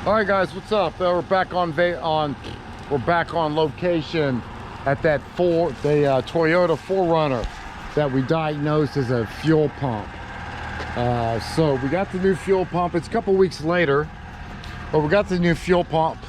All right, guys, what's up? We're back on location at that Toyota 4Runner that we diagnosed as a fuel pump. So we got the new fuel pump. It's a couple weeks later, but we got the new fuel pump,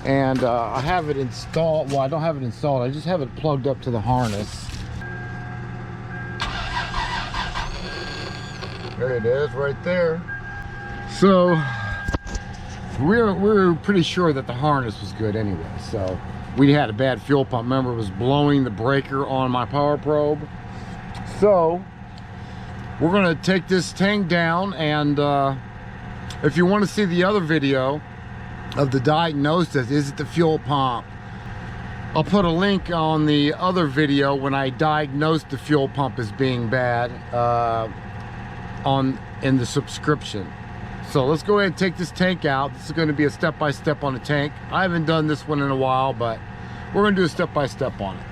and I have it installed. Well, I don't have it installed. I just have it plugged up to the harness. There it is, right there. So we're pretty sure that the harness was good anyway. So we had a bad fuel pump. Remember, it was blowing the breaker on my power probe. So we're gonna take this tank down, and if you want to see the other video of the diagnosis, is it the fuel pump, I'll put a link on the other video when I diagnosed the fuel pump as being bad in the subscription. So let's go ahead and take this tank out. This is going to be a step-by-step on the tank. I haven't done this one in a while, but we're going to do a step-by-step on it.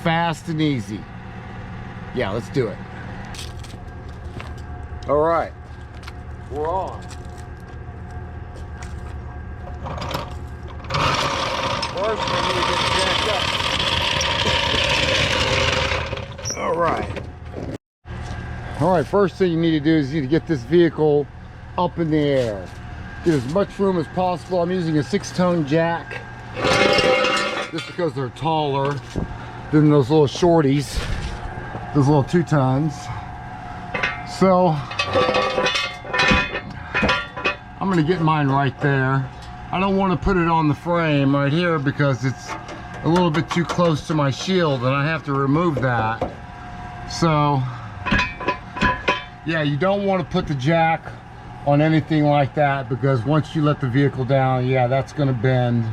Fast and easy. Yeah, let's do it. All right, we're on. First, we need to get jacked up. All right. All right, first thing you need to do is you need to get this vehicle up in the air. Get as much room as possible. I'm using a 6-ton jack, just because they're taller than those little shorties, those little 2-tons. So I'm gonna get mine right there. I don't want to put it on the frame right here because it's a little bit too close to my shield, and I have to remove that. So yeah, you don't want to put the jack on anything like that, because once you let the vehicle down, yeah, that's going to bend.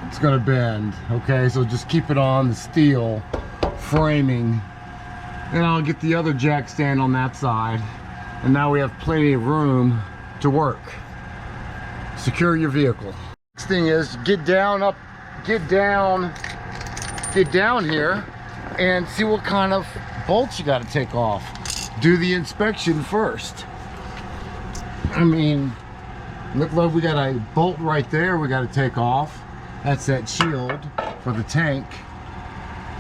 It's going to bend. Okay, so just keep it on the steel framing, and I'll get the other jack stand on that side, and now we have plenty of room to work. Secure your vehicle. Next thing is get down here and see what kind of bolts you got to take off. Do the inspection first. I mean, look like we got a bolt right there we got to take off. That's that shield for the tank.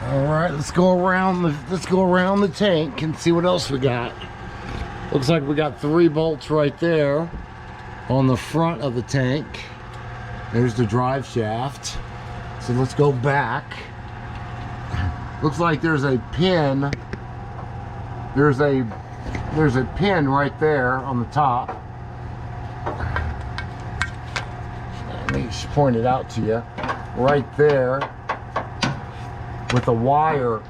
All right, let's go around the tank and see what else we got. Looks like we got 3 bolts right there on the front of the tank. There's the drive shaft. So let's go back. Looks like there's a pin. There's a pin right there on the top. Let me just point it out to you. Right there with a wire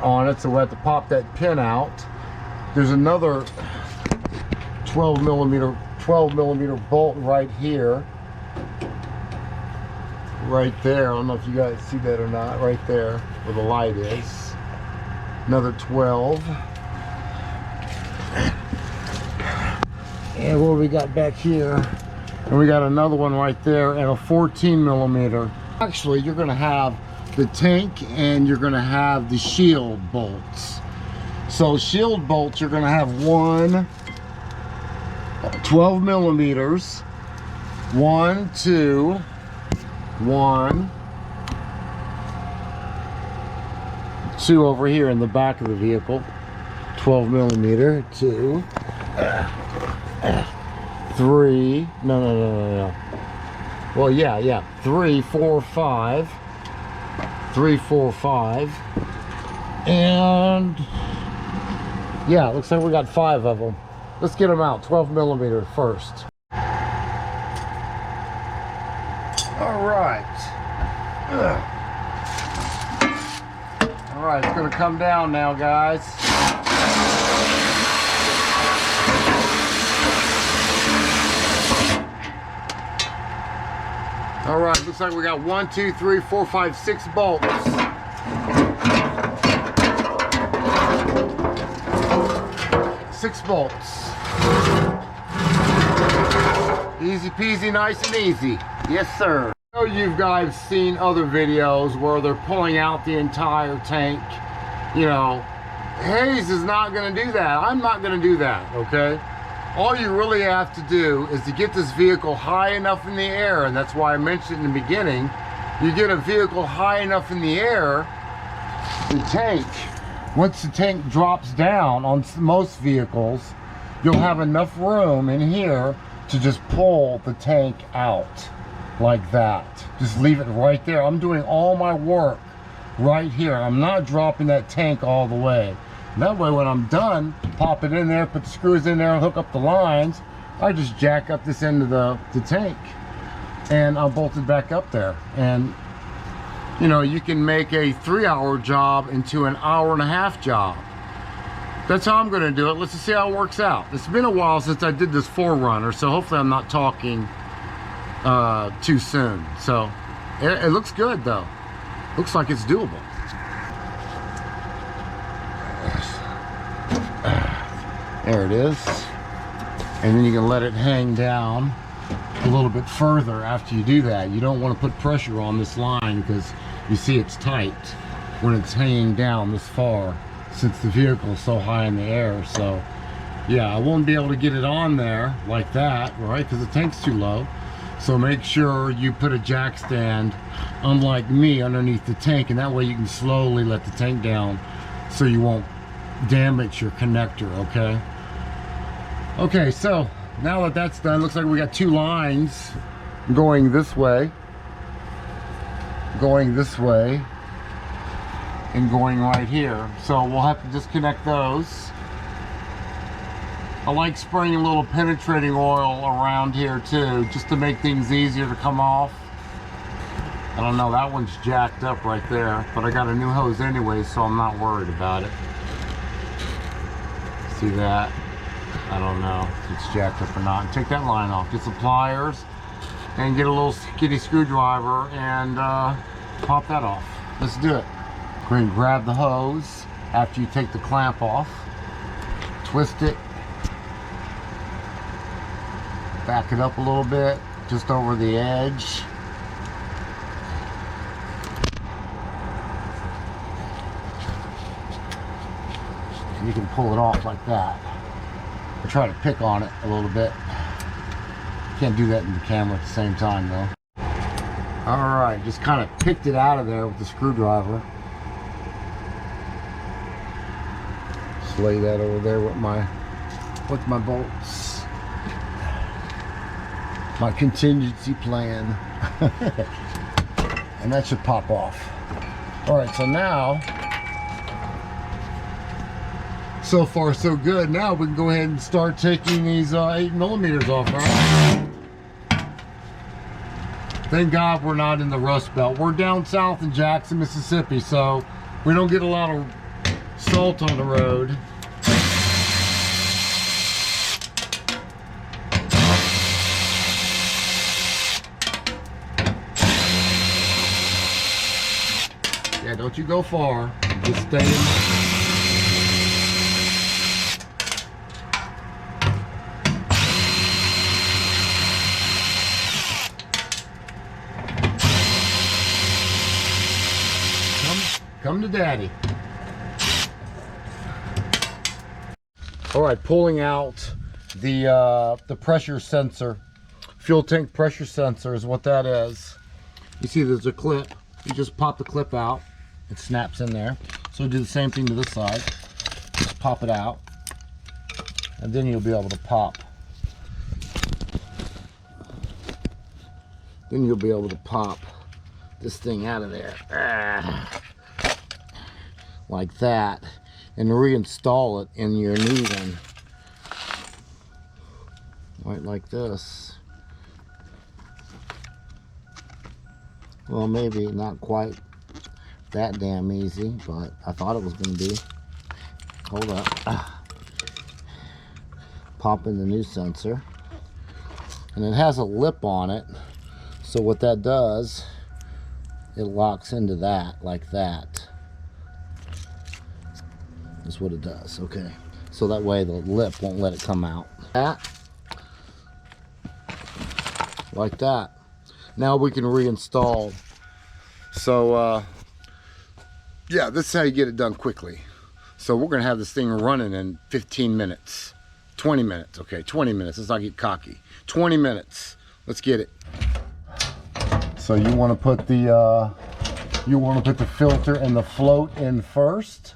on it, so we'll have to pop that pin out. There's another 12 millimeter bolt right here. Right there. I don't know if you guys see that or not. Right there where the light is. Another 12. And what we got back here, and we got another one right there, and a 14 millimeter. Actually, you're gonna have the tank and you're gonna have the shield bolts. So shield bolts, you're gonna have 12 millimeters, 1, 2, 1, 2 over here in the back of the vehicle, 12 millimeter, 2, 3, no. Well, yeah, 3, 4, 5, 3, 4, 5, and yeah, looks like we got 5 of them. Let's get them out. 12 millimeter first. All right. All right, it's gonna come down now, guys. All right, looks like we got 1, 2, 3, 4, 5, 6 bolts. Six bolts. Easy peasy, nice and easy. Yes, sir. I know you guys seen other videos where they're pulling out the entire tank. You know, Hayes is not going to do that. I'm not going to do that, okay? all you really have to do is to get this vehicle high enough in the air, and that's why I mentioned in the beginning, you get a vehicle high enough in the air, the tank, once the tank drops down on most vehicles, you'll have enough room in here to just pull the tank out like that. Just leave it right there. I'm doing all my work right here. I'm not dropping that tank all the way. That way when I'm done, pop it in there, put the screws in there, hook up the lines, I just jack up this end of the tank and I'll bolt it back up there. And you know, you can make a 3-hour job into an 1.5-hour job. That's how I'm gonna do it. Let's just see how it works out. It's been a while since I did this 4Runner, so hopefully I'm not talking too soon. So it looks good though. Looks like it's doable. There it is. And then you can let it hang down a little bit further after you do that. You don't want to put pressure on this line because you see it's tight when it's hanging down this far since the vehicle is so high in the air. So yeah, I won't be able to get it on there like that, right? Because the tank's too low. So make sure you put a jack stand, unlike me, underneath the tank, and that way you can slowly let the tank down so you won't damage your connector, okay? Okay, so now that that's done, looks like we got 2 lines going this way, and going right here. So we'll have to disconnect those. I like spraying a little penetrating oil around here too, just to make things easier to come off. I don't know, that one's jacked up right there, but I got a new hose anyway, so I'm not worried about it. See that? I don't know if it's jacked up or not. Take that line off, get some pliers, and get a little skinny screwdriver and pop that off. Let's do it. Go ahead and grab the hose after you take the clamp off. Twist it. Back it up a little bit, just over the edge. And you can pull it off like that. I try to pick on it a little bit. Can't do that in the camera at the same time though. Alright, just kind of picked it out of there with the screwdriver. Just lay that over there with my bolts. My contingency plan. And that should pop off. Alright, so now, so far so good. Now we can go ahead and start taking these 8mm off, right? Thank God we're not in the Rust Belt. We're down south in Jackson, Mississippi, so we don't get a lot of salt on the road. Yeah, don't you go far. Just stay in. Come to daddy. All right, pulling out the pressure sensor. Fuel tank pressure sensor is what that is. You see there's a clip. You just pop the clip out. It snaps in there. So do the same thing to this side. Just pop it out. And then you'll be able to pop. Then you'll be able to pop this thing out of there. Like that. And reinstall it in your new one. Right like this. Well, maybe not quite that damn easy, but I thought it was going to be. Hold up. Pop in the new sensor. And it has a lip on it. So what that does, it locks into that, like that. That's what it does. Okay. So that way the lip won't let it come out. That. Like that. Now we can reinstall. So yeah, this is how you get it done quickly. So we're gonna have this thing running in 15 minutes. 20 minutes, okay, 20 minutes. Let's not get cocky. 20 minutes. Let's get it. So you want to put the filter and the float in first.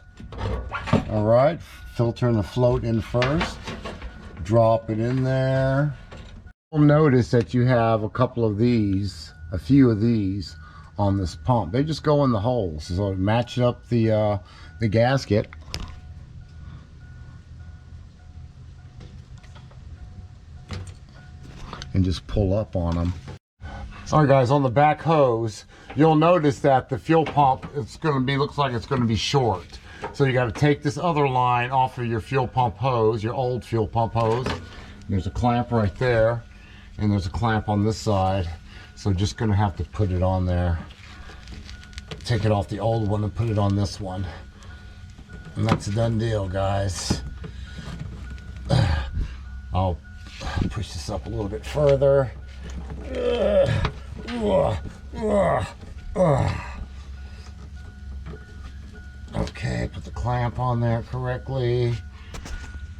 All right, filter and the float in first. Drop it in there. You'll notice that you have a few of these on this pump. They just go in the holes. So match up the gasket. And just pull up on them. All right, guys, on the back hose, you'll notice that the fuel pump looks like it's gonna be short. So you got to take this other line off of your fuel pump hose, your old fuel pump hose. There's a clamp right there, and there's a clamp on this side. So just gonna have to put it on there. Take it off the old one and put it on this one. And that's a done deal, guys. I'll push this up a little bit further. Okay, put the clamp on there correctly.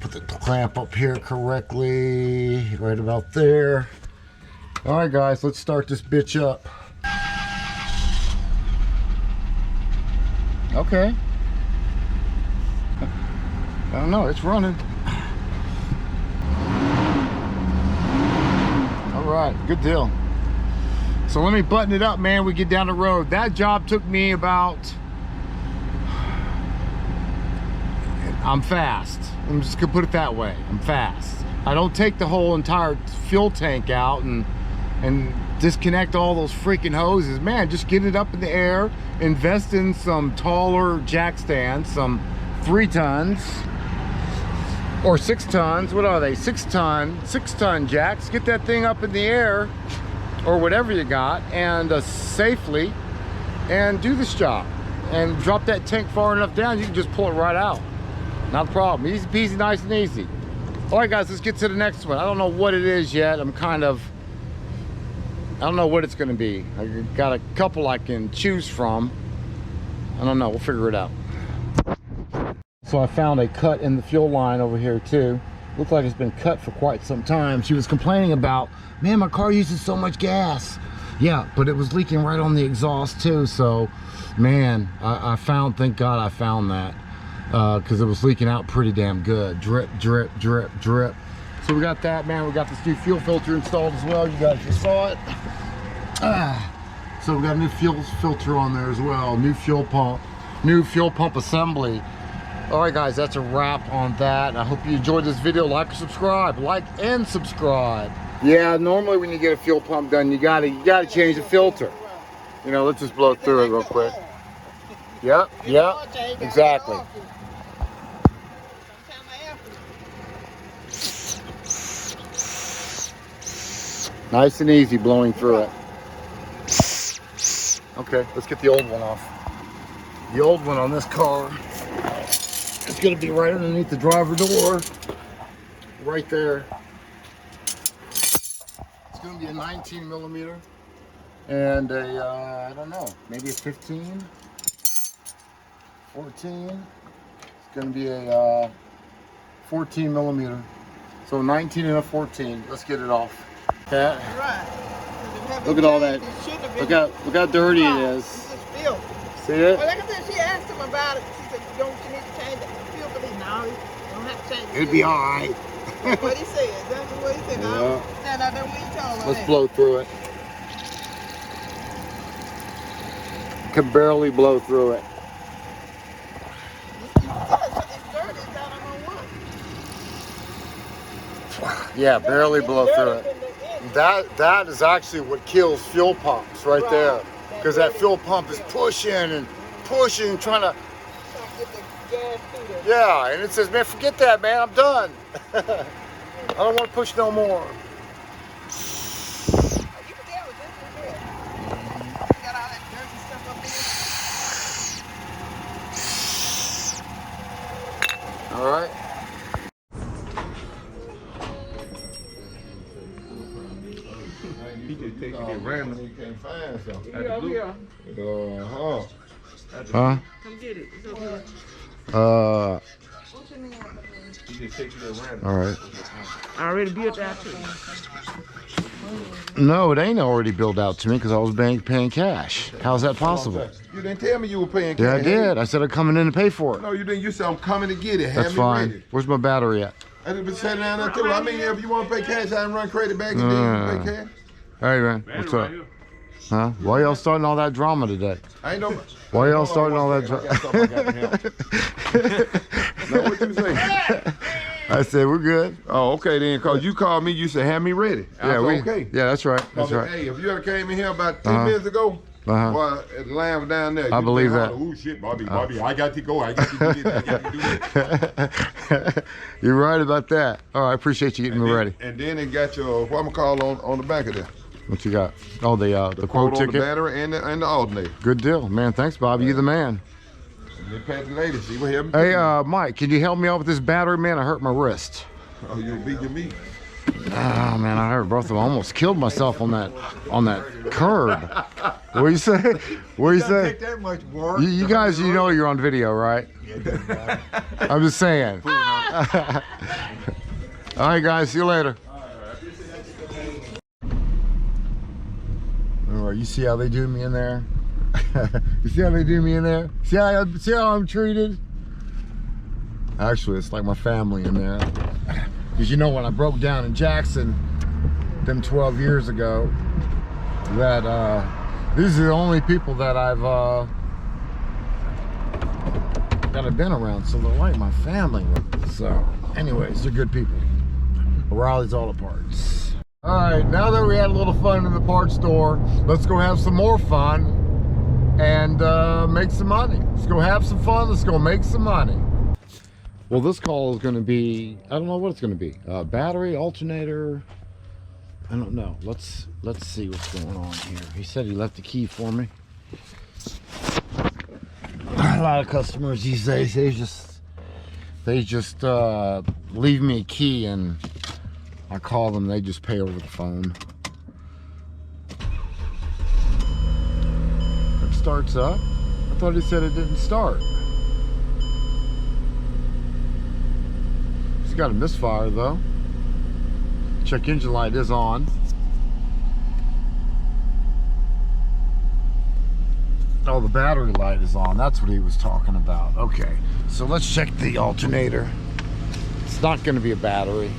Put the clamp up here correctly, right about there. All right, guys, let's start this bitch up. Okay. I don't know, it's running. All right, good deal. So let me button it up, man. We get down the road. That job took me about, I'm fast. I'm just gonna put it that way. I'm fast. I don't take the whole entire fuel tank out and disconnect all those freaking hoses. Man, just get it up in the air, invest in some taller jack stands, some 3 tons or 6 tons. What are they? 6 ton jacks. Get that thing up in the air or whatever you got, and safely, and do this job. And drop that tank far enough down, you can just pull it right out. Not a problem. Easy peasy, nice and easy. All right, guys, let's get to the next one. I don't know what it is yet. I don't know what it's gonna be. I got a couple I can choose from. I don't know, we'll figure it out. So I found a cut in the fuel line over here too. Looks like it's been cut for quite some time. She was complaining about, man, my car uses so much gas. Yeah, but it was leaking right on the exhaust too. So, man, thank God I found that. Because it was leaking out pretty damn good. Drip, drip, drip, drip. So we got that, man. We got this new fuel filter installed as well. You guys just saw it. So we got a new fuel filter on there as well. New fuel pump assembly. All right, guys, that's a wrap on that. I hope you enjoyed this video. Like and subscribe. Like and subscribe. Yeah, normally when you get a fuel pump done, you gotta change the filter. You know, let's just blow through it real quick. Yep, exactly. Nice and easy blowing through it. Okay, let's get the old one off. The old one on this car, it's gonna be right underneath the driver door. Right there. It's gonna be a 19 millimeter and a, I don't know, maybe a 15, 14. It's gonna be a 14 millimeter. So 19 and a 14. Let's get it off. Okay. Look at all that. Look how dirty it is. See it? Well, like I said, she asked him about it. She said, don't you need to change the filter? No, you don't have to change it. It'd be all right. That's what he said. That's what he said. Yeah. No, that's what he told her. Let's blow through it. Can barely blow through it. Yeah, barely blow through it. That is actually what kills fuel pumps right there, because that fuel pump is pushing and pushing, trying to. Yeah, and it says, man, forget that, man. I'm done. I don't want to push no more. All right. He just taking it random. You can't find something. Yeah. Huh? Come get it. It's over here. Uh. He just take you around. All right. I already built that too. No, it ain't already billed out to me because I was paying cash. How's that possible? You didn't tell me you were paying cash. Yeah, I did. I said I'm coming in to pay for it. No, you didn't. You said I'm coming to get it. Have That's me fine. ready. Where's my battery at? I just been sitting down there too. I mean, if you want to pay cash, I can run credit back and then you pay cash. Hey, man. What's up? Huh? Why y'all starting all that drama today? I ain't no. Why y'all starting all that drama? No, what you say? I said we're good. Oh, okay then. Cause you called me. You said have me ready. Yeah, okay. Yeah, that's right. That's right. Hey, if you ever came in here about 10 minutes ago, well, the lamb was down there. I believe that. Oh shit, Bobby, I got to go. I got to do this. I got to do this. You're right about that. All right, I appreciate you getting me ready. And then it got your what I'm call on the back of there. What you got? Oh, the quote ticket. The battery and the alternator. Good deal, man. Thanks, Bobby. You the man. And then pat the lady. See what happened. Hey, Mike, can you help me out with this battery, man? I hurt my wrist. Oh, you'll beat your meat. Oh man, I heard both of them. I almost killed myself on that curb. What you say? What you say? Take that much work. You guys, you know you're on video, right? I'm just saying. All right, guys. See you later. All right, you see how they do me in there? You see how they do me in there? See how I'm treated? Actually, it's like my family in there. Because you know when I broke down in Jackson, them 12 years ago, that these are the only people that I've been around, so they're like my family. So, anyways, they're good people. O'Reilly's Auto Parts. All right, now that we had a little fun in the parts store, let's go have some more fun and make some money. Let's go have some fun. Let's go make some money. Well, this call is going to be, I don't know what it's going to be. Battery, alternator, I don't know. Let's see what's going on here. He said he left the key for me. A lot of customers these days, they just leave me a key and I call them, they just pay over the phone. It starts up. I thought he said it didn't start. It's got a misfire though. Check engine light is on. Oh, the battery light is on. That's what he was talking about. Okay, so let's check the alternator. It's not going to be a battery.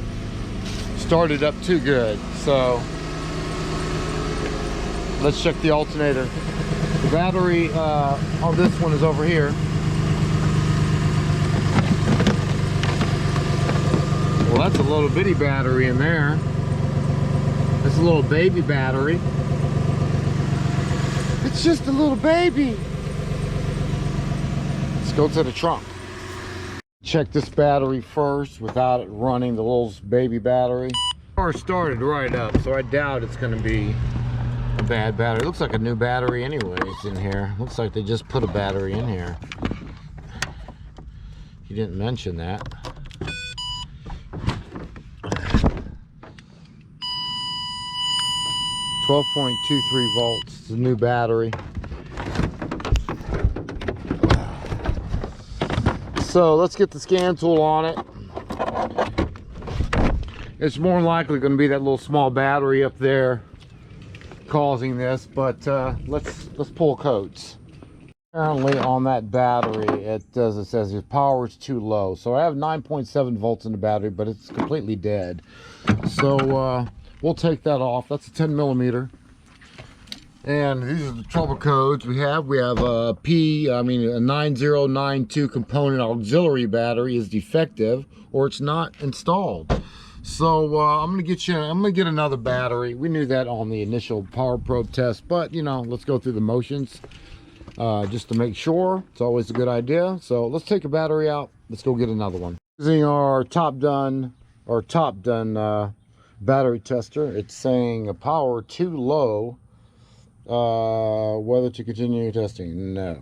Started up too good, so let's check the alternator. The battery on this one is over here. Well, that's a little bitty battery in there. That's a little baby battery. It's just a little baby. Let's go to the trunk. Check this battery first without it running, the little baby battery. Car started right up, so I doubt it's gonna be a bad battery. It looks like a new battery anyways in here. Looks like they just put a battery in here. He didn't mention that. 12.23 volts, it's a new battery. So let's get the scan tool on it. It's more than likely going to be that little small battery up there causing this, but let's pull codes. Apparently on that battery it says your power is too low. So I have 9.7 volts in the battery, but it's completely dead. So we'll take that off. That's a 10 millimeter. And these are the trouble codes we have. We have a 9092 component auxiliary battery is defective or it's not installed. So I'm gonna get another battery. We knew that on the initial power probe test, but you know, let's go through the motions just to make sure. It's always a good idea. So let's take a battery out. Let's go get another one. Using our top done battery tester, it's saying a power too low. Whether to continue testing, no.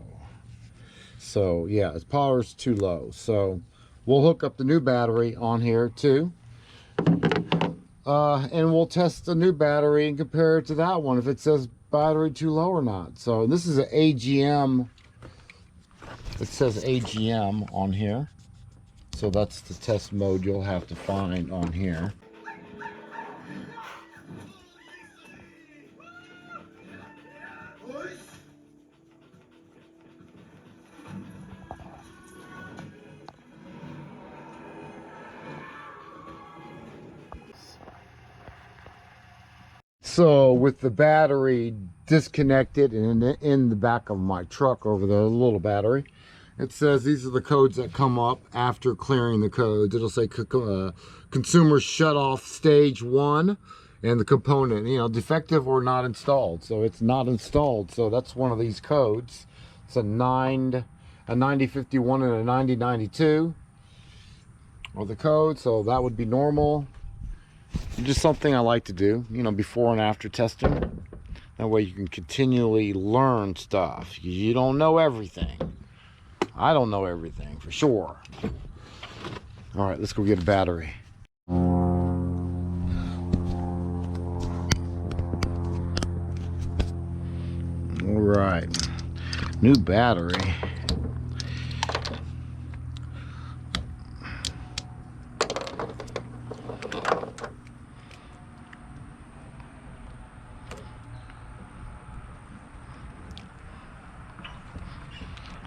So yeah, its power's too low. So we'll hook up the new battery on here too, and we'll test the new battery and compare it to that one if it says battery too low or not. So this is an AGM. It says AGM on here. So that's the test mode you'll have to find on here. So with the battery disconnected and in the back of my truck over there, the little battery, it says these are the codes that come up after clearing the codes. It'll say consumer shut off stage 1 and the component, you know, defective or not installed. So it's not installed. So that's one of these codes. It's a 9051 and a 9092 are the code. So that would be normal. Just something I like to do, you know, before and after testing. That way you can continually learn stuff. You don't know everything. I don't know everything for sure. All right, let's go get a battery. All right, new battery.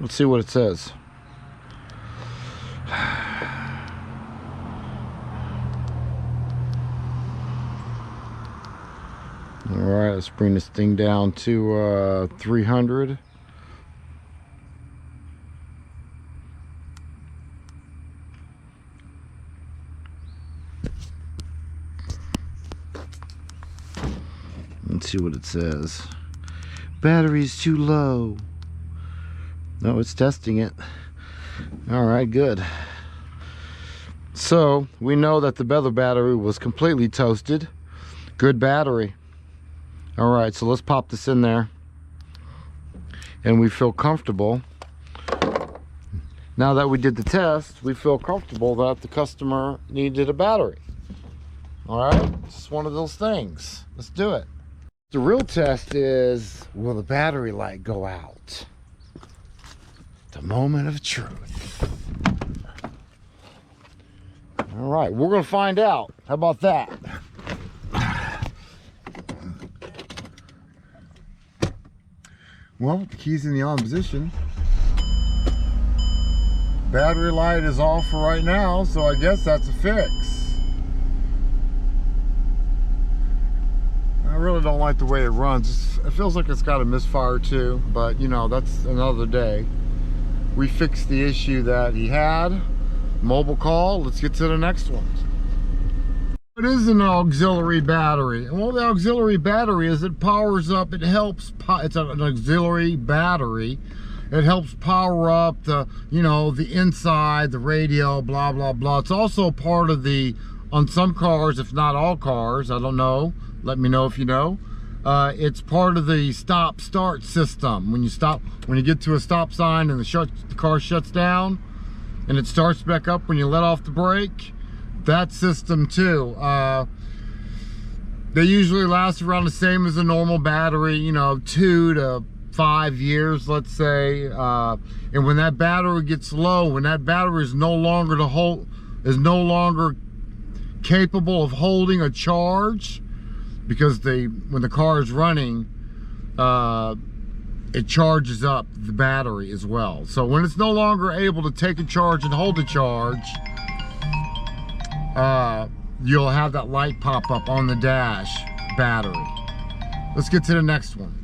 Let's see what it says. All right, let's bring this thing down to 300. Let's see what it says. Battery's too low. No, it's testing it. All right, good. So we know that the other battery was completely toasted. Good battery. All right, so let's pop this in there. And we feel comfortable. Now that we did the test, we feel comfortable that the customer needed a battery. All right, it's just one of those things. Let's do it. The real test is, will the battery light go out? The moment of truth. All right, we're gonna find out. How about that? Well, the key's in the on position. Battery light is off for right now, so I guess that's a fix. I really don't like the way it runs. It feels like it's got a misfire too, but you know, that's another day. We fixed the issue that he had. Mobile call, let's get to the next one. It is an auxiliary battery. And what the auxiliary battery is, it powers up, it helps, it's an auxiliary battery. It helps power up the, you know, the inside, the radio, blah, blah, blah. It's also part of the, on some cars, if not all cars, I don't know, let me know if you know. It's part of the stop-start system. When you get to a stop sign and the car shuts down and it starts back up when you let off the brake, that system too. They usually last around the same as a normal battery, you know, 2 to 5 years, let's say. And when that battery gets low, when that battery is no longer capable of holding a charge, because when the car is running, it charges up the battery as well. So when it's no longer able to take a charge and hold a charge, you'll have that light pop up on the dash battery. Let's get to the next one.